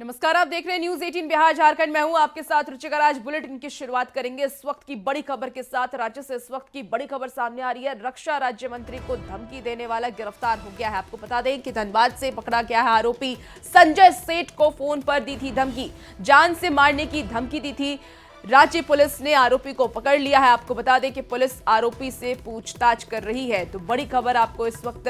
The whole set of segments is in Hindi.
नमस्कार, आप देख रहे हैं न्यूज 18 बिहार झारखंड। मैं हूं आपके साथ रुचिका। आज बुलेटिन की शुरुआत करेंगे इस वक्त की बड़ी खबर के साथ। राज्य से इस वक्त की बड़ी खबर सामने आ रही है। रक्षा राज्य मंत्री को धमकी देने वाला गिरफ्तार हो गया है। आपको बता दें कि धनबाद से पकड़ा गया है आरोपी संजय सेठ को फोन पर दी थी धमकी, जान से मारने की धमकी दी थी। राज्य पुलिस ने आरोपी को पकड़ लिया है। आपको बता दें कि पुलिस आरोपी से पूछताछ कर रही है। तो बड़ी खबर आपको इस वक्त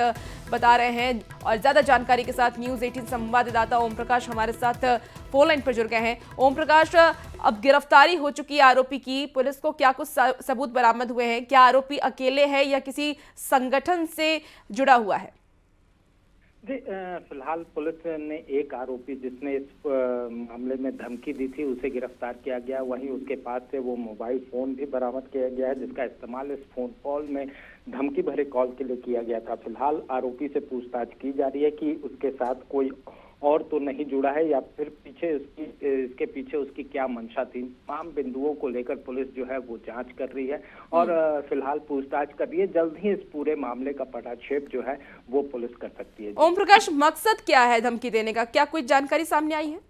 बता रहे हैं और ज्यादा जानकारी के साथ न्यूज 18 संवाददाता ओम प्रकाश हमारे साथ फोन लाइन पर जुड़ गए हैं। ओम प्रकाश, अब गिरफ्तारी हो चुकी है आरोपी की, पुलिस को क्या कुछ सबूत बरामद हुए हैं? क्या आरोपी अकेले है या किसी संगठन से जुड़ा हुआ है? जी, फिलहाल पुलिस ने एक आरोपी जिसने इस मामले में धमकी दी थी उसे गिरफ्तार किया गया। वहीं उसके पास से वो मोबाइल फोन भी बरामद किया गया है जिसका इस्तेमाल इस फोन कॉल में धमकी भरे कॉल के लिए किया गया था। फिलहाल आरोपी से पूछताछ की जा रही है कि उसके साथ कोई और तो नहीं जुड़ा है या फिर इसके पीछे उसकी क्या मंशा थी। तमाम बिंदुओं को लेकर पुलिस जो है वो जांच कर रही है और फिलहाल पूछताछ कर रही है। जल्द ही इस पूरे मामले का पटाक्षेप जो है वो पुलिस कर सकती है। ओम प्रकाश, मकसद क्या है धमकी देने का? क्या कोई जानकारी सामने आई है?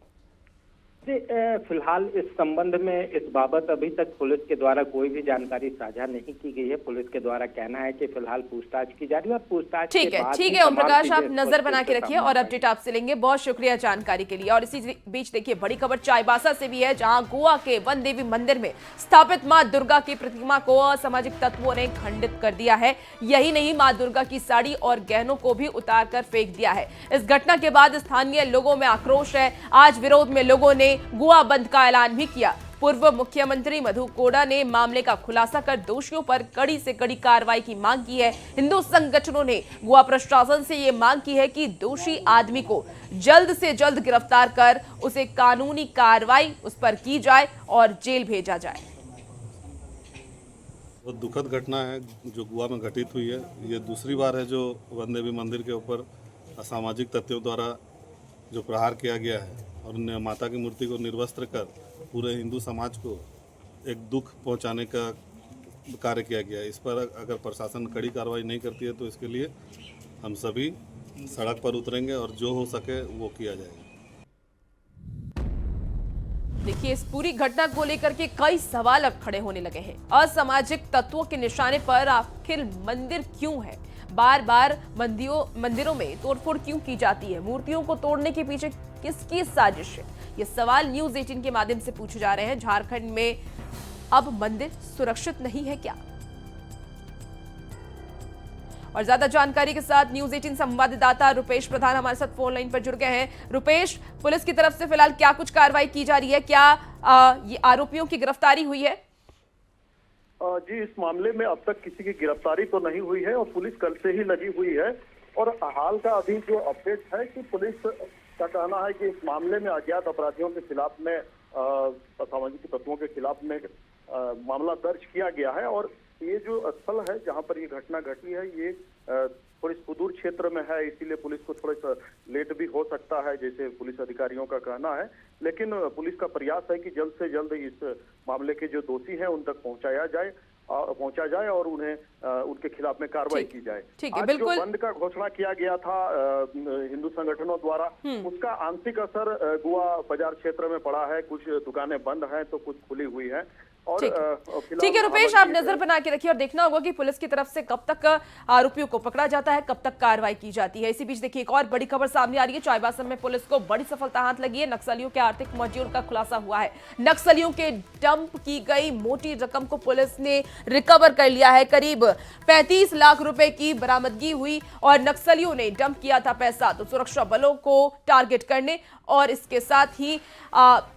फिलहाल इस संबंध में इस बाबत अभी तक पुलिस के द्वारा कोई भी जानकारी साझा नहीं की गई है। पुलिस के द्वारा कहना है कि फिलहाल पूछताछ की जा रही है और पूछताछ ठीक है ओम प्रकाश, आप नजर बना के रखिए और अपडेट आपसे लेंगे। बहुत शुक्रिया जानकारी के लिए। और इसी बीच देखिए बड़ी खबर चाईबासा से भी है, जहां गोवा के वन देवी मंदिर में स्थापित मां दुर्गा की प्रतिमा को असामाजिक तत्वों ने खंडित कर दिया है। यही नहीं, मां दुर्गा की साड़ी और गहनों को भी उतार कर फेंक दिया है। इस घटना के बाद स्थानीय लोगों में आक्रोश है। आज विरोध में लोगों ने गोवा बंद का ऐलान भी किया। पूर्व मुख्यमंत्री मधु कोड़ा ने मामले का खुलासा कर दोषियों पर कड़ी से कड़ी कार्रवाई की मांग की है। हिंदू संगठनों ने गोवा प्रशासन से यह मांग की है कि दोषी आदमी को जल्द से जल्द गिरफ्तार कर उसे कानूनी कार्रवाई उस पर की जाए और जेल भेजा जाए। बहुत दुखद घटना है जो गोवा में घटित हुई है। ये दूसरी बार है जो वन देवी मंदिर के ऊपर असामाजिक तत्वों द्वारा जो प्रहार किया गया है और माता की मूर्ति को निर्वस्त्र कर पूरे हिंदू समाज को एक दुख पहुंचाने का कार्य किया गया है। इस पर अगर प्रशासन कड़ी कार्रवाई नहीं करती है तो इसके लिए हम सभी सड़क पर उतरेंगे और जो हो सके वो किया जाएगा। देखिए, इस पूरी घटना को लेकर के कई सवाल अब खड़े होने लगे हैं। असामाजिक तत्वों के निशाने पर आखिर मंदिर क्यों है? बार बार मंदिरों में तोड़फोड़ क्यों की जाती है? मूर्तियों को तोड़ने के पीछे किसकी साजिश है? ये सवाल न्यूज 18 के माध्यम से पूछे जा रहे हैं। झारखंड में अब मंदिर सुरक्षित नहीं है क्या? और ज्यादा जानकारी के साथ न्यूज 18 संवाददाता रुपेश प्रधान हमारे साथ फोन लाइन पर जुड़ गए हैं। रुपेश, पुलिस की तरफ से फिलहाल क्या कुछ कार्रवाई की जा रही है? क्या ये आरोपियों की गिरफ्तारी हुई है? जी, इस मामले में अब तक किसी की गिरफ्तारी तो नहीं हुई है और पुलिस कल से ही लगी हुई है। और हाल का अभी जो अपडेट है कि पुलिस का कहना है कि इस मामले में अज्ञात अपराधियों के खिलाफ में असामाजिक तत्वों के खिलाफ में मामला दर्ज किया गया है। और ये जो स्थल है जहां पर ये घटना घटी है ये थोड़ी सुदूर क्षेत्र में है, इसीलिए पुलिस को थोड़ा सा लेट भी हो सकता है जैसे पुलिस अधिकारियों का कहना है। लेकिन पुलिस का प्रयास है कि जल्द से जल्द इस मामले के जो दोषी हैं उन तक पहुंचा जाए और उन्हें उनके खिलाफ में कार्रवाई की जाए। ठीक है, आज बिल्कुल। जो बंद का घोषणा किया गया था हिंदू संगठनों द्वारा, उसका आंशिक असर गोवा बाजार क्षेत्र में पड़ा है। कुछ दुकानें बंद हैं तो कुछ खुली हुई है। और ठीक है रुपेश, आप नजर बना के रखिए और देखना होगा कि पुलिस की तरफ से कब तक आरोपियों को पकड़ा जाता है, कब तक कार्रवाई की जाती है। इसी बीच देखिए एक और बड़ी खबर सामने आ रही है। चाईबासा में पुलिस को बड़ी सफलता हाथ लगी है। नक्सलियों के आर्थिक मॉड्यूल का खुलासा हुआ है। नक्सलियों के डंप की गई मोटी रकम को पुलिस ने रिकवर कर लिया है। करीब 35 लाख रुपए की बरामदगी हुई और नक्सलियों ने डंप किया था पैसा तो सुरक्षा बलों को टारगेट करने और इसके साथ ही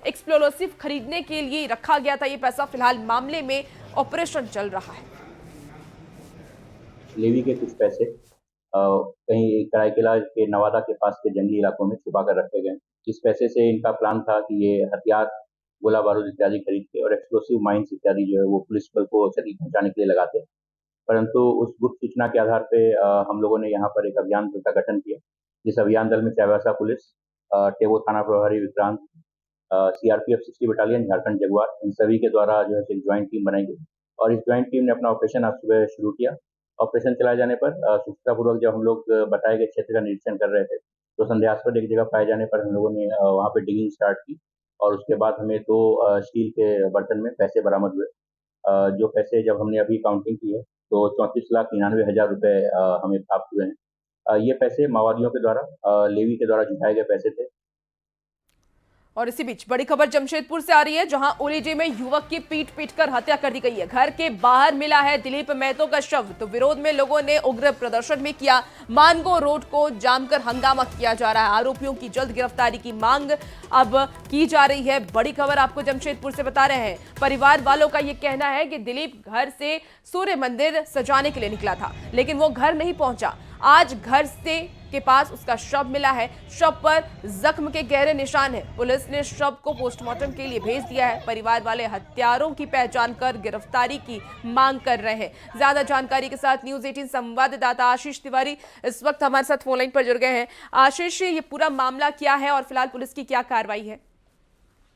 एक्सप्लोसिव खरीदने के लिए रखा गया था ये पैसा। फिलहाल मामले में ऑपरेशन चल रहा है। लेवी के कुछ पैसे कहीं कराईकेला के नवादा के पास के जंगली इलाकों में छुपा कर रखे गए। इस पैसे से इनका प्लान था कि ये हथियार, गोला बारूद इत्यादि खरीद के और एक्सप्लोसिव माइंस इत्यादि जो है वो पुलिस बल को क्षति पहुंचाने के लिए लगाते। परंतु उस गुप्त सूचना के आधार पे हम लोगों ने यहाँ पर एक अभियान दल का गठन किया। जिस अभियान दल में चाईबासा पुलिस, टेबो थाना प्रभारी Vikrant, CRPF 60 battalion, Jharkhand jaguar, इन सभी के द्वारा जो है एक ज्वाइंट टीम बनाई गई और इस ज्वाइंट टीम ने अपना ऑपरेशन आज सुबह शुरू किया। ऑपरेशन चलाए जाने पर सूचनापूर्वक जब हम लोग बताए गए क्षेत्र का निरीक्षण कर रहे थे तो संदेहास्पद एक जगह पाए जाने पर हम लोगों ने वहाँ पे डिगिंग स्टार्ट की और उसके बाद हमें 2 स्टील के बर्तन में पैसे बरामद हुए। जो पैसे जब हमने अभी काउंटिंग की है तो 34,99,000 रुपए हमें प्राप्त हुए हैं। ये पैसे माओवादियों के द्वारा लेवी के द्वारा जुटाए गए पैसे थे। और इसी बीच बड़ी खबर जमशेदपुर से आ रही है, जहां ओलीजी में युवक की पीट कर हत्या कर दी गई है। घर के बाहर मिला है दिलीप महतो का शव। तो विरोध में लोगों ने उग्र प्रदर्शन भी किया। मानगो रोड को जाम कर हंगामा किया जा रहा है। आरोपियों की जल्द गिरफ्तारी की मांग अब की जा रही है। बड़ी खबर आपको जमशेदपुर से बता रहे हैं। परिवार वालों का यह कहना है कि दिलीप घर से सूर्य मंदिर सजाने के लिए निकला था, लेकिन वो घर नहीं पहुंचा। आज घर से के पास उसका शव मिला है। शव पर जख्म के गहरे निशान हैं। पुलिस ने शव को पोस्टमार्टम के लिए भेज दिया है। परिवार वाले हत्यारों की पहचान कर गिरफ्तारी की मांग कर रहे हैं। ज्यादा जानकारी के साथ न्यूज़ 18 संवाददाता आशीष तिवारी इस वक्त हमारे साथ फोन लाइन पर जुड़ गए हैं। आशीष, ये पूरा मामला क्या है और फिलहाल पुलिस की क्या कार्रवाई है?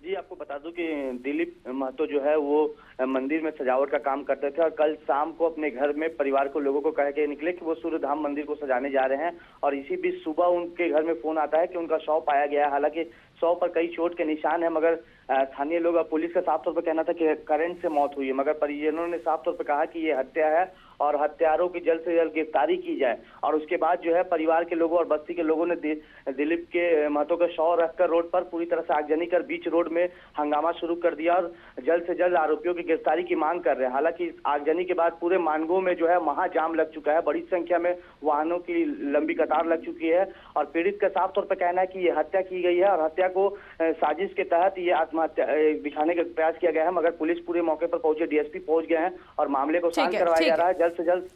जी, आपको बता दूं कि दिलीप महतो जो है वो मंदिर में सजावट का काम करते थे और कल शाम को अपने घर में परिवार को लोगों को कह के निकले कि वो सूर्य धाम मंदिर को सजाने जा रहे हैं। और इसी बीच सुबह उनके घर में फोन आता है कि उनका शव पाया गया है। हालांकि शव पर कई चोट के निशान है, मगर स्थानीय लोग और पुलिस का साफ तौर पर कहना था कि करंट से मौत हुई है, मगर परिजनों ने साफ तौर पर कहा कि ये हत्या है और हत्यारों की जल्द से जल्द गिरफ्तारी की जाए। और उसके बाद जो है परिवार के लोगों और बस्ती के लोगों ने दिलीप के महतो का शव रखकर रोड पर पूरी तरह से आगजनी कर बीच रोड में हंगामा शुरू कर दिया और जल्द से जल्द आरोपियों की गिरफ्तारी की मांग कर रहे हैं। हालांकि आगजनी के बाद पूरे मानगो में जो है महाजाम लग चुका है। बड़ी संख्या में वाहनों की लंबी कतार लग चुकी है और पीड़ित का साफ तौर पर कहना है कि ये हत्या की गई है और हत्या को साजिश के तहत ये आत्महत्या दिखाने का प्रयास किया गया है। मगर पुलिस पूरे मौके पर पहुंचे, डीएसपी पहुंच गए हैं और मामले को शांत करवाया जा रहा है जल्द से जल्द।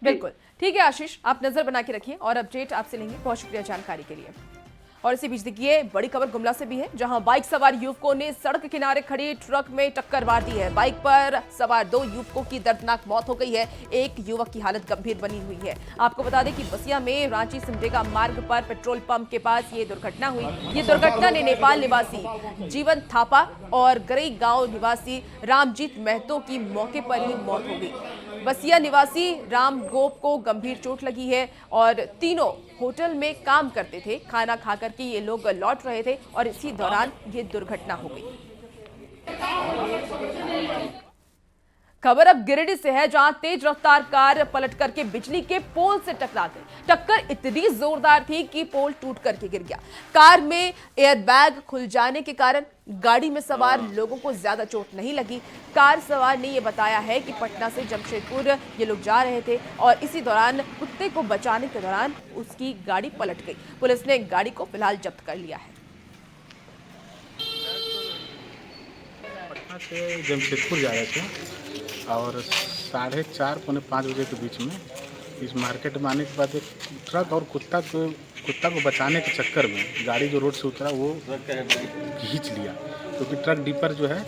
बिल्कुल ठीक है आशीष, आप नजर बना के रखिए और अपडेट आपसे लेंगे। बहुत शुक्रिया जानकारी के लिए। और इसी बीच देखिए बड़ी खबर गुमला से भी है, जहां बाइक सवार युवकों ने सड़क किनारे खड़ी ट्रक में टक्कर मार दी है। बाइक पर सवार 2 युवकों की दर्दनाक मौत हो गई है। एक युवक की हालत गंभीर बनी हुई है। आपको बता दें कि बसिया में रांची सिमडेगा मार्ग पर पेट्रोल पंप के पास ये दुर्घटना हुई। ये दुर्घटना ने नेपाल निवासी जीवन थापा और गरई गांव निवासी रामजीत महतो की मौके पर ही मौत हो गई। बसिया निवासी राम गोप को गंभीर चोट लगी है और तीनों होटल में काम करते थे। खाना खाकर के ये लोग लौट रहे थे और इसी दौरान ये दुर्घटना हो गई। खबर अब गिरिडीह से है, जहां तेज रफ्तार कार पलट करके बिजली के पोल से टकरा गई। टक्कर इतनी जोरदार थी कि पोल टूट करके गिर गया। कार में एयरबैग खुल जाने के कारण गाड़ी में सवार लोगों को ज्यादा चोट नहीं लगी। कार सवार ने यह बताया है कि पटना से जमशेदपुर ये लोग जा रहे थे और इसी दौरान कुत्ते को बचाने के दौरान उसकी गाड़ी पलट गई। पुलिस ने गाड़ी को फिलहाल जब्त कर लिया है। पटना से जमशेदपुर जा रहे थे और 4:30 पौने 5 बजे के बीच में इस मार्केट में आने के बाद एक ट्रक और कुत्ता को बचाने के चक्कर में गाड़ी जो रोड से उतरा वो खींच लिया, क्योंकि ट्रक डीपर जो है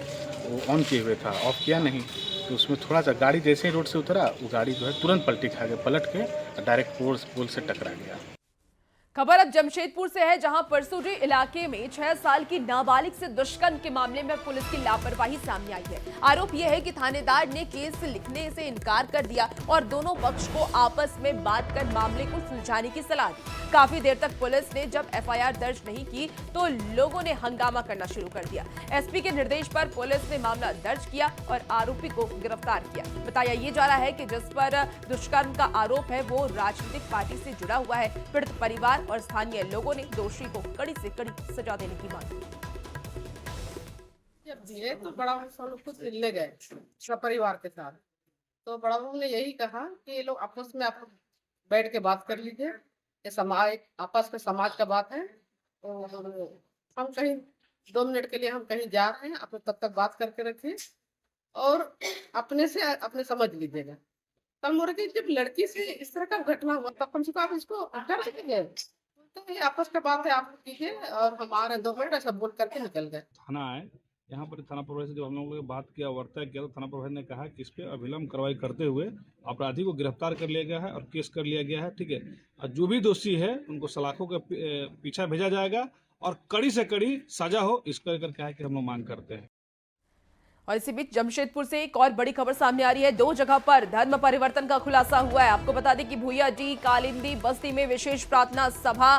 वो ऑन किए हुए था, ऑफ किया नहीं। तो उसमें थोड़ा सा गाड़ी जैसे ही रोड से उतरा वो गाड़ी जो है तुरंत पलटी खा गया, पलट के डायरेक्ट पोल से टकरा गया। खबर अब जमशेदपुर से है, जहां परसूरी इलाके में 6 साल की नाबालिग से दुष्कर्म के मामले में पुलिस की लापरवाही सामने आई है। आरोप यह है कि थानेदार ने केस लिखने से इनकार कर दिया और दोनों पक्ष को आपस में बात कर मामले को सुलझाने की सलाह दी। काफी देर तक पुलिस ने जब एफआईआर दर्ज नहीं की तो लोगों ने हंगामा करना शुरू कर दिया। एसपी के निर्देश पर पुलिस ने मामला दर्ज किया और आरोपी को गिरफ्तार किया। बताया ये जा रहा है कि जिस पर दुष्कर्म का आरोप है वो राजनीतिक पार्टी से जुड़ा हुआ है। पीड़ित परिवार और स्थानीय लोगों ने दोषी को कड़ी से कड़ी सजा देने की मांग की। जब दिए तो बड़ा बाबू लोग खुद मिलने गए सब परिवार के साथ, तो बड़ा बाबू ने यही कहा कि ये लोग आपस में आप बैठ के बात कर लीजिए, ये समाज आपस में समाज का बात है। और हम कहीं 2 मिनट के लिए हम कहीं जा रहे हैं, आप तब तक बात करके रखिए और अपने से अपने समझ लीजिएगा। तब मोरे की जब लड़की से इस तरह का घटना हुआ तब कम से कम आप इसको कर सकेंगे, तो ये आपस का बात है, आप कीजिए। और हमारे 2 मिनट ऐसा बोल करके निकल गए। थाना आए, यहाँ पर थाना प्रभारी से जब हम लोगों ने बात किया, वार्ता किया, तो थाना प्रभारी ने कहा कि इस पे अविलंब कार्रवाई करते हुए अपराधी को गिरफ्तार कर लिया गया है और केस कर लिया गया है। ठीक है, और जो भी दोषी है उनको सलाखों के पीछा भेजा जाएगा और कड़ी से कड़ी सजा हो, इसको लेकर क्या है कि हम लोग मांग करते हैं। और इसी बीच जमशेदपुर से एक और बड़ी खबर सामने आ रही है। 2 जगह पर धर्म परिवर्तन का खुलासा हुआ है। आपको बता दें कि भूया जी कालिंदी बस्ती में विशेष प्रार्थना सभा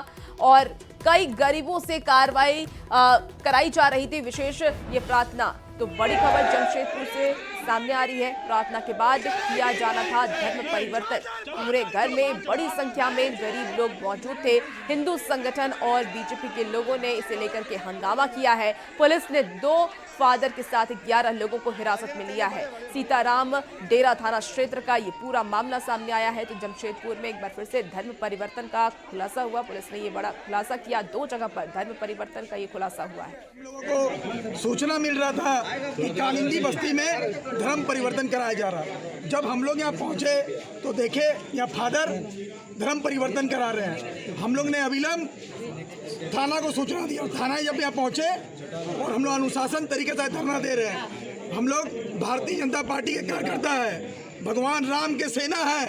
और कई गरीबों से कार्रवाई कराई जा रही थी, विशेष ये प्रार्थना। तो बड़ी खबर जमशेदपुर से सामने आ रही है। प्रार्थना के बाद किया जाना था धर्म परिवर्तन। पूरे घर में बड़ी संख्या में गरीब लोग मौजूद थे। हिंदू संगठन और बीजेपी के लोगों ने इसे लेकर के हंगामा किया है। पुलिस ने 2 फादर के साथ 11 लोगों को हिरासत में लिया है। सीताराम डेरा थाना क्षेत्र का ये पूरा मामला सामने आया है। तो जमशेदपुर में एक बार फिर से धर्म परिवर्तन का खुलासा हुआ। पुलिस ने ये बड़ा खुलासा किया। 2 जगह पर धर्म परिवर्तन का ये खुलासा हुआ है। लोगों को सूचना मिल रहा था कि कालिंदी बस्ती में धर्म परिवर्तन कराया जा रहा। जब हम लोग यहाँ पहुँचे तो देखे यहाँ फादर धर्म परिवर्तन करा रहे हैं। हम लोग ने अविलंब थाना को सूचना दिया। थाना जब यहाँ पहुँचे और हम लोग अनुशासन तरीके से धरना दे रहे हैं। हम लोग भारतीय जनता पार्टी के कार्यकर्ता है, भगवान राम के सेना है,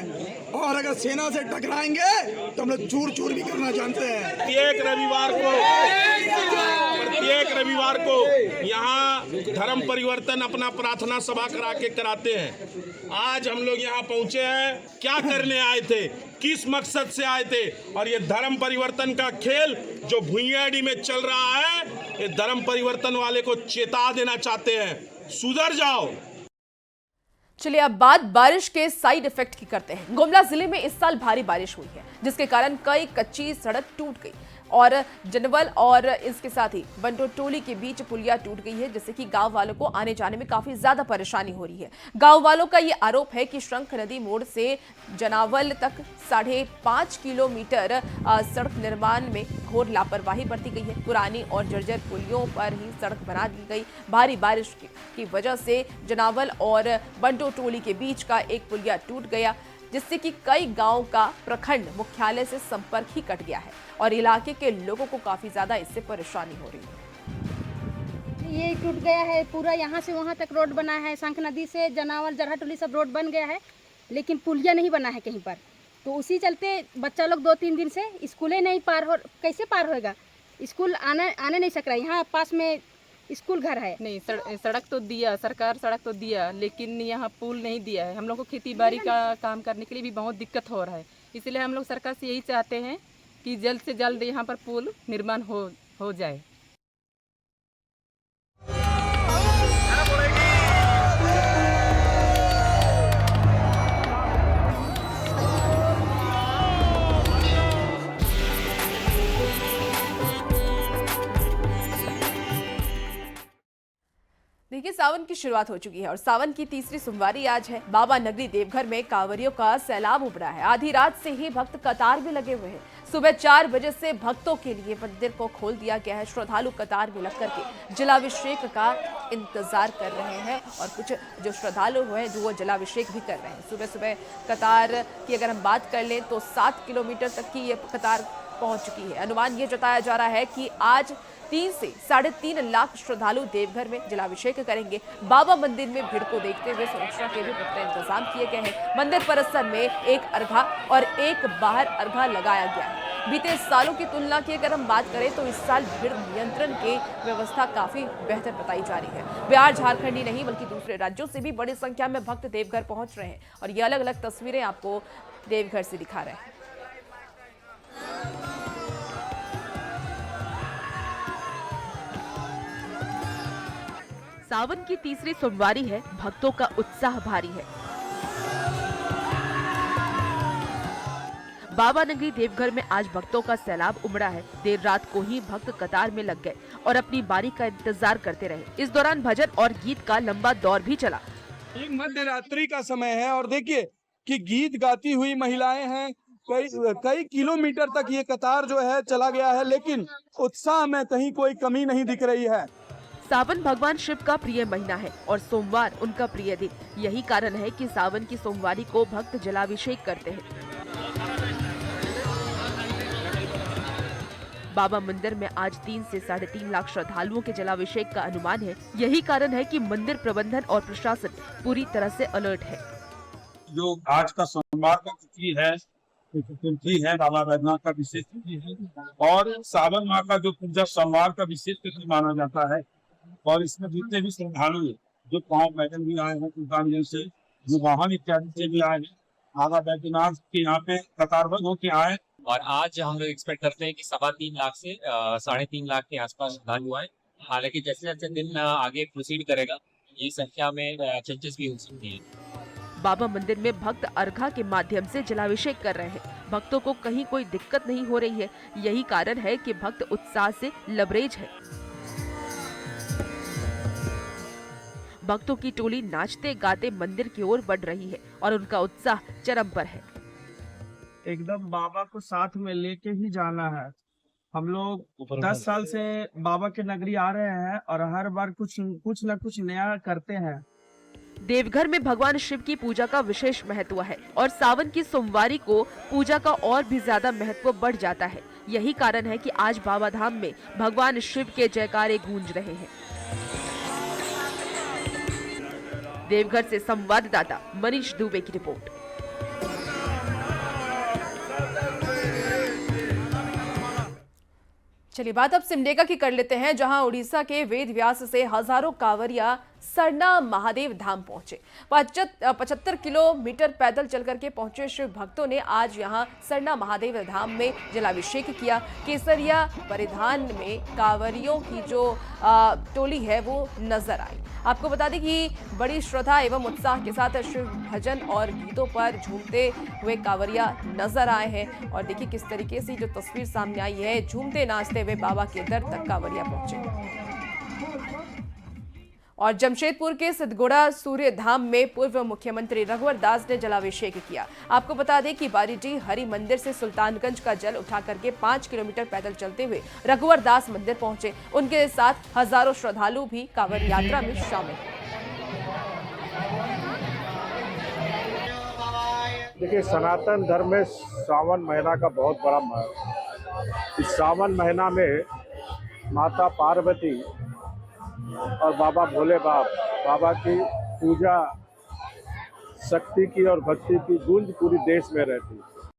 और अगर सेना से टकराएंगे तो हम लोग चूर चूर भी करना जानते हैं। प्रत्येक रविवार को यहाँ धर्म परिवर्तन अपना प्रार्थना सभा करा के कराते हैं। आज हम लोग यहाँ पहुँचे हैं, क्या करने आए थे, किस मकसद से आए थे, और ये धर्म परिवर्तन का खेल जो भुइयाडी में चल रहा है, ये धर्म परिवर्तन वाले को चेता देना चाहते हैं, सुधर जाओ। चलिए अब बात बारिश के साइड इफेक्ट की करते हैं। गुमला जिले में इस साल भारी बारिश हुई है, जिसके कारण कई कच्ची सड़क टूट गई और जनवल और इसके साथ ही बंटो टोली के बीच पुलिया टूट गई है, जिससे कि गांव वालों को आने जाने में काफी ज्यादा परेशानी हो रही है। गांव वालों का ये आरोप है कि शंख नदी मोड़ से जनावल तक 5.5 किलोमीटर सड़क निर्माण में घोर लापरवाही बरती गई है। पुरानी और जर्जर पुलियों पर ही सड़क बना दी गई। भारी बारिश की वजह से जनावल और बंटो टोली के बीच का एक पुलिया टूट गया, जिससे कि कई गांव का प्रखंड मुख्यालय से संपर्क ही कट गया है और इलाके के लोगों को काफी ज्यादा इससे परेशानी हो रही है। ये टूट गया है पूरा, यहाँ से वहाँ तक रोड बना है। शंख नदी से जनावल जरहा टोली सब रोड बन गया है, लेकिन पुलिया नहीं बना है कहीं पर। तो उसी चलते बच्चा लोग 2-3 दिन से स्कूलें नहीं पार हो, कैसे पार होएगा? स्कूल आने नहीं सक रहा। यहाँ पास में स्कूल घर है नहीं, सड़क तो दिया सरकार, सड़क तो दिया, लेकिन यहाँ पुल नहीं दिया है। हम लोग को खेती बाड़ी का काम करने के लिए भी बहुत दिक्कत हो रहा है। इसलिए हम लोग सरकार से यही चाहते हैं कि जल्द से जल्द यहाँ पर पुल निर्माण हो जाए। देखिए, सावन की शुरुआत हो चुकी है और सावन की तीसरी सोमवारी आज है। बाबा नगरी देवघर में कांवरियों का सैलाब उमड़ा है। आधी रात से ही भक्त कतार में लगे हुए हैं। सुबह 4 बजे से भक्तों के लिए मंदिर को खोल दिया गया है। श्रद्धालु कतार में लग करके जलाभिषेक का इंतजार कर रहे हैं और कुछ जो श्रद्धालु हैं जो वो जलाभिषेक भी कर रहे हैं। सुबह सुबह कतार की अगर हम बात कर लें तो 7 किलोमीटर तक की ये कतार पहुंच चुकी है। अनुमान ये जताया जा रहा है कि आज 3 से 3.5 लाख श्रद्धालु देवघर में जलाभिषेक करेंगे। बाबा मंदिर में भीड़ को देखते हुए सुरक्षा के भी पुख्ता इंतजाम किए गए हैं। मंदिर परिसर में एक अर्घा और एक बाहर अर्घा लगाया गया है। बीते सालों की तुलना की अगर हम बात करें तो इस साल भीड़ नियंत्रण की व्यवस्था काफी बेहतर बताई जा रही है। बिहार, झारखंड ही नहीं बल्कि दूसरे राज्यों से भी बड़ी संख्या में भक्त देवघर पहुंच रहे हैं और ये अलग अलग तस्वीरें आपको देवघर से दिखा रहे हैं। सावन की तीसरी सोमवारी है, भक्तों का उत्साह भारी है। बाबा नगरी देवघर में आज भक्तों का सैलाब उमड़ा है। देर रात को ही भक्त कतार में लग गए और अपनी बारी का इंतजार करते रहे। इस दौरान भजन और गीत का लंबा दौर भी चला। ये मध्य रात्रि का समय है और देखिए कि गीत गाती हुई महिलाएं हैं। कई किलोमीटर तक ये कतार जो है चला गया है, लेकिन उत्साह में कहीं कोई कमी नहीं दिख रही है। सावन भगवान शिव का प्रिय महीना है और सोमवार उनका प्रिय दिन। यही कारण है कि सावन की सोमवारी को भक्त जलाभिषेक करते हैं। बाबा मंदिर में आज 3 से 3.5 लाख श्रद्धालुओं के जलाभिषेक का अनुमान है। यही कारण है कि मंदिर प्रबंधन और प्रशासन पूरी तरह से अलर्ट है। जो आज का सोमवार का तिथि है बाबा बैद्यनाथ का विशेष तिथि है और सावन माह का जो पूजा सोमवार का विशेष तिथि माना जाता है। और इसमें जितने भी श्रद्धालु जो पांव पैदल भी आए हैं सुल्तानगंज से, जो वाहन इत्यादि से भी आए हैं, बाबा बैद्यनाथ के यहाँ पे कतारबद्ध होके आए और आज हम लोग एक्सपेक्ट करते हैं कि 3.25 लाख से 3.5 लाख के आसपास श्रद्धालु आए। हालांकि जैसे जैसे दिन आगे प्रोसीड करेगा ये संख्या में चेंजेस भी हो सकती है। बाबा मंदिर में भक्त अर्घा के माध्यम से जलाभिषेक कर रहे हैं। भक्तों को कहीं कोई दिक्कत नहीं हो रही है। यही कारण है कि भक्त उत्साह से लबरेज है। भक्तों की टोली नाचते गाते मंदिर की ओर बढ़ रही है और उनका उत्साह चरम पर है। एकदम बाबा को साथ में लेके ही जाना है। हम लोग 10 साल से बाबा के नगरी आ रहे हैं और हर बार कुछ न कुछ नया करते हैं। देवघर में भगवान शिव की पूजा का विशेष महत्व है और सावन की सोमवारी को पूजा का और भी ज्यादा महत्व बढ़ जाता है। यही कारण है कि आज बाबा धाम में भगवान शिव के जयकारे गूंज रहे हैं। देवघर से संवाददाता मनीष दुबे की रिपोर्ट। चलिए बात अब सिमडेगा की कर लेते हैं, जहां उड़ीसा के वेद व्यास से हजारों कांवरिया सरना महादेव धाम पहुंचे। 75 किलोमीटर पैदल चल करके पहुंचे शिव भक्तों ने आज यहां सरना महादेव धाम में जलाभिषेक किया। केसरिया परिधान में कांवरियों की जो टोली है वो नजर आई। आपको बता दें कि बड़ी श्रद्धा एवं उत्साह के साथ शिव भजन और गीतों पर झूमते हुए कांवरिया नजर आए हैं। और देखिए किस तरीके से जो तस्वीर सामने आई है, झूमते नाचते हुए बाबा के दर तक कांवरिया पहुंचे। और जमशेदपुर के सिद्धगुड़ा सूर्य धाम में पूर्व मुख्यमंत्री रघुवर दास ने जलाभिषेक किया। आपको बता दें कि बारीडीह हरि मंदिर से सुल्तानगंज का जल उठा करके 5 किलोमीटर पैदल चलते हुए रघुवर दास मंदिर पहुंचे। उनके साथ हजारों श्रद्धालु भी कांवड़ यात्रा में शामिल। देखिए, सनातन धर्म में सावन महीना का बहुत बड़ा महत्व। इस सावन महीना में माता पार्वती और बाबा भोले बाबा की पूजा, शक्ति की और भक्ति की गूंज पूरी देश में रहती है।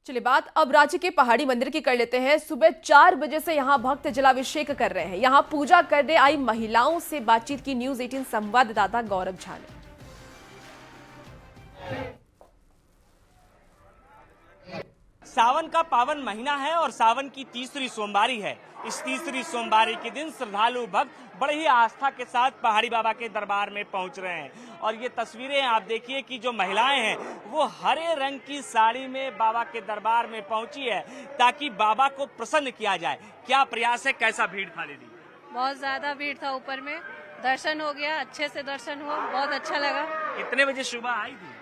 चलिए बात अब राज्य के पहाड़ी मंदिर की कर लेते हैं। सुबह 4 बजे से यहां भक्त जलाभिषेक कर रहे हैं। यहां पूजा करने आई महिलाओं से बातचीत की न्यूज़ 18 संवाददाता गौरव झा ने। सावन का पावन महीना है और सावन की तीसरी सोमवारी है। इस तीसरी सोमवारी के दिन श्रद्धालु भक्त बड़े ही आस्था के साथ पहाड़ी बाबा के दरबार में पहुंच रहे हैं। और ये तस्वीरें आप देखिए कि जो महिलाएं हैं वो हरे रंग की साड़ी में बाबा के दरबार में पहुंची है ताकि बाबा को प्रसन्न किया जाए। क्या प्रयास है, कैसा भीड़ था दीदी? बहुत ज्यादा भीड़ था, ऊपर में दर्शन हो गया, अच्छे से दर्शन हुआ, बहुत अच्छा लगा। कितने बजे सुबह आई थी?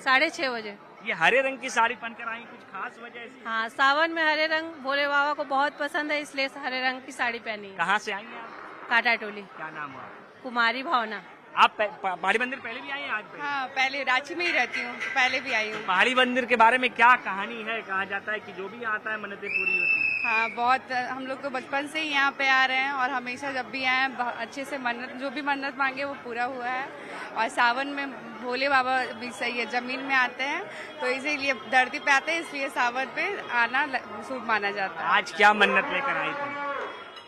6:30 बजे। ये हरे रंग की साड़ी पहनकर आई, कुछ खास वजह से? हाँ, सावन में हरे रंग भोले बाबा को बहुत पसंद है, इसलिए हरे रंग की साड़ी पहनी। कहाँ से आई हैं आप? काटा टोली। क्या नाम हुआ? कुमारी भावना। आप पहाड़ी मंदिर पहले भी आई हैं? आज पहले? हाँ, पहले रांची में ही रहती हूँ, पहले भी आई हूँ। पहाड़ी मंदिर के बारे में क्या कहानी है? कहा जाता है कि जो भी आता है मन्नतें पूरी होती है। हाँ, बहुत, हम लोग तो बचपन से ही यहाँ पे आ रहे हैं और हमेशा जब भी आए अच्छे से मन्नत, जो भी मन्नत मांगे वो पूरा हुआ है। और सावन में भोले बाबा भी सही है, जमीन में आते हैं तो इसीलिए धरती पे आते हैं, इसलिए सावन पे आना शुभ माना जाता है। आज क्या मन्नत लेकर आई थी?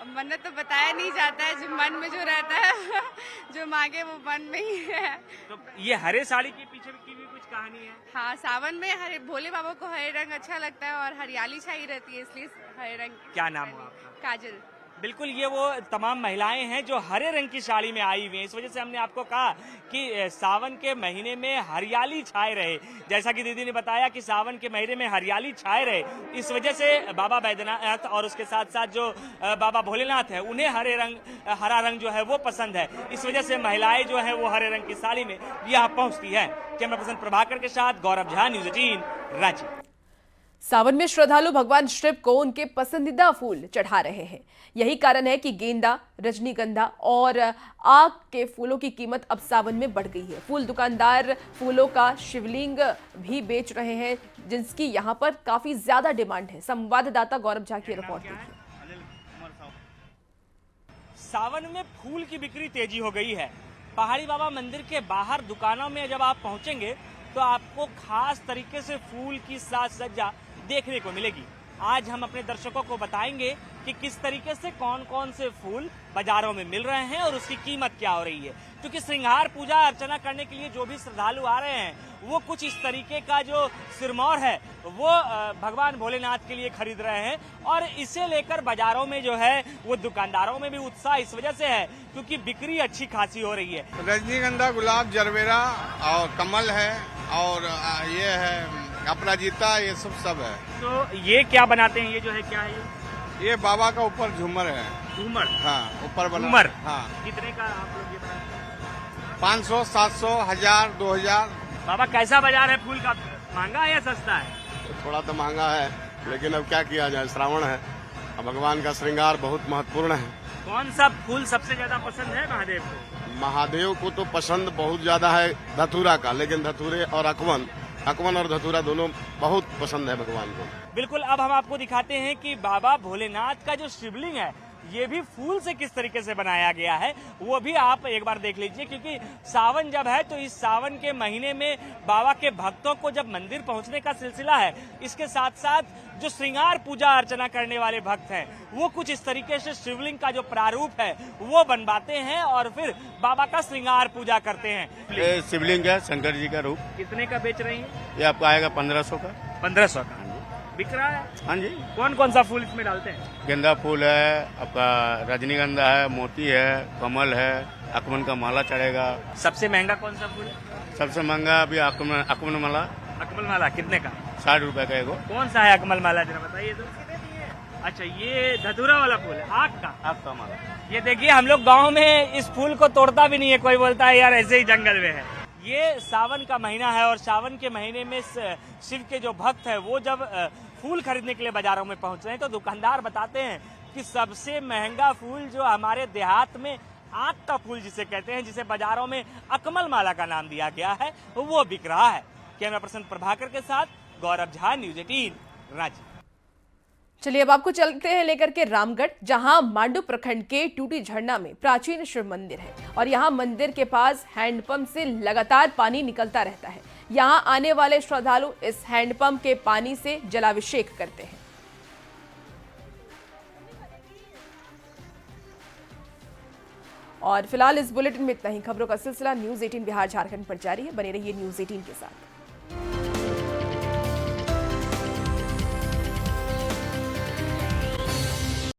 मन्नत तो बताया नहीं जाता है, जो मन में जो रहता है जो मांगे वो मन में ही है। तो ये हरे साड़ी के पीछे की भी कुछ कहानी है? हाँ, सावन में हरे भोले बाबा को हरे रंग अच्छा लगता है और हरियाली छाई रहती है, इसलिए हरे रंग। क्या नाम हुआ आपका? काजल। बिल्कुल, ये वो तमाम महिलाएं हैं जो हरे रंग की साड़ी में आई हुई हैं। इस वजह से हमने आपको कहा कि सावन के महीने में हरियाली छाए रहे। जैसा कि दीदी ने बताया कि सावन के महीने में हरियाली छाए रहे, इस वजह से बाबा बैद्यनाथ और उसके साथ साथ जो बाबा भोलेनाथ है उन्हें हरा रंग जो है वो पसंद है। इस वजह से महिलाएं जो है वो हरे रंग की साड़ी में यहाँ पहुँचती है। कैमरा पर्सन प्रभाकर के साथ गौरव झा, न्यूज़ 18 रांची। सावन में श्रद्धालु भगवान शिव को उनके पसंदीदा फूल चढ़ा रहे हैं। यही कारण है कि गेंदा, रजनीगंधा और आक के फूलों की कीमत अब सावन में बढ़ गई है। फूल दुकानदार फूलों का शिवलिंग भी बेच रहे हैं, जिसकी यहां पर काफी ज्यादा डिमांड है। संवाददाता गौरव झा की रिपोर्ट देखिए। सावन में फूल की बिक्री तेजी हो गई है। पहाड़ी बाबा मंदिर के बाहर दुकानों में जब आप पहुंचेंगे तो आपको खास तरीके से फूल की साज सज्जा देखने को मिलेगी। आज हम अपने दर्शकों को बताएंगे कि किस तरीके से कौन कौन से फूल बाजारों में मिल रहे हैं और उसकी कीमत क्या हो रही है। क्योंकि श्रृंगार पूजा अर्चना करने के लिए जो भी श्रद्धालु आ रहे हैं वो कुछ इस तरीके का जो सिरमौर है वो भगवान भोलेनाथ के लिए खरीद रहे हैं और इसे लेकर बाजारों में जो है वो दुकानदारों में भी उत्साह इस वजह से है क्योंकि बिक्री अच्छी खासी हो रही है। रजनीगंधा, गुलाब, जरबेरा और कमल है और ये है अपराजिता, ये सब है। तो ये क्या बनाते हैं? ये जो है क्या है? ये बाबा का ऊपर झूमर है। झूमर? हाँ, ऊपर बना। झूमर? हाँ। कितने का आप लोग ये बनाते हैं? 500, 700, 1000, 2000। बाबा कैसा बाजार है फूल का? महंगा है या सस्ता है? थोड़ा तो महंगा है, लेकिन अब क्या किया जाए, श्रावण है, अब भगवान का श्रृंगार बहुत महत्वपूर्ण है। कौन सा फूल सबसे ज्यादा पसंद है महादेव को? महादेव को तो पसंद बहुत ज्यादा है धतूरा का, लेकिन धतूरे और अकवन और धतूरा दोनों बहुत पसंद है भगवान को। बिल्कुल, अब हम आपको दिखाते हैं कि बाबा भोलेनाथ का जो शिवलिंग है ये भी फूल से किस तरीके से बनाया गया है, वो भी आप एक बार देख लीजिए। क्योंकि सावन जब है तो इस सावन के महीने में बाबा के भक्तों को जब मंदिर पहुंचने का सिलसिला है, इसके साथ साथ जो श्रृंगार पूजा अर्चना करने वाले भक्त हैं वो कुछ इस तरीके से शिवलिंग का जो प्रारूप है वो बनवाते हैं और फिर बाबा का श्रृंगार पूजा करते हैं। ये शिवलिंग है शंकर जी का रूप। कितने का बेच रही है? ये आपका आएगा 1500 का। 1500 का बिक रहा है? हाँ जी। कौन कौन सा फूल इसमें डालते हैं? गेंदा फूल है, आपका रजनीगंधा है, मोती है, कमल है, अकमन का माला चढ़ेगा। सबसे महंगा कौन सा फूल है? सबसे महंगा अभी अकमल माला। अकमल माला कितने का? 60 रुपए का एगो। कौन सा है अकमल माला, जरा बताइए तो। अच्छा, ये धतूरा वाला फूल है, आग का माला। ये देखिए, हम लोग गाँव में इस फूल को तोड़ता भी नहीं है, कोई बोलता है यार ऐसे ही जंगल में है। ये सावन का महीना है और सावन के महीने में शिव के जो भक्त है वो जब फूल खरीदने के लिए बाजारों में पहुंच रहे हैं तो दुकानदार बताते हैं कि सबसे महंगा फूल जो हमारे देहात में आग का फूल जिसे कहते हैं, जिसे बाजारों में अकमल माला का नाम दिया गया है, वो बिक रहा है। कैमरा पर्सन प्रभाकर के साथ गौरव झा, न्यूज़ 18 रांची। चलिए अब आपको चलते हैं लेकर के रामगढ़, जहां मांडू प्रखंड के टूटी झरना में प्राचीन शिव मंदिर है और यहां मंदिर के पास हैंडपंप से लगातार पानी निकलता रहता है। यहां आने वाले श्रद्धालु इस हैंडपंप के पानी से जलाभिषेक करते हैं। और फिलहाल इस बुलेटिन में इतना ही। खबरों का सिलसिला न्यूज़ 18 बिहार झारखंड पर जारी है। बने रहिए न्यूज़ 18 के साथ।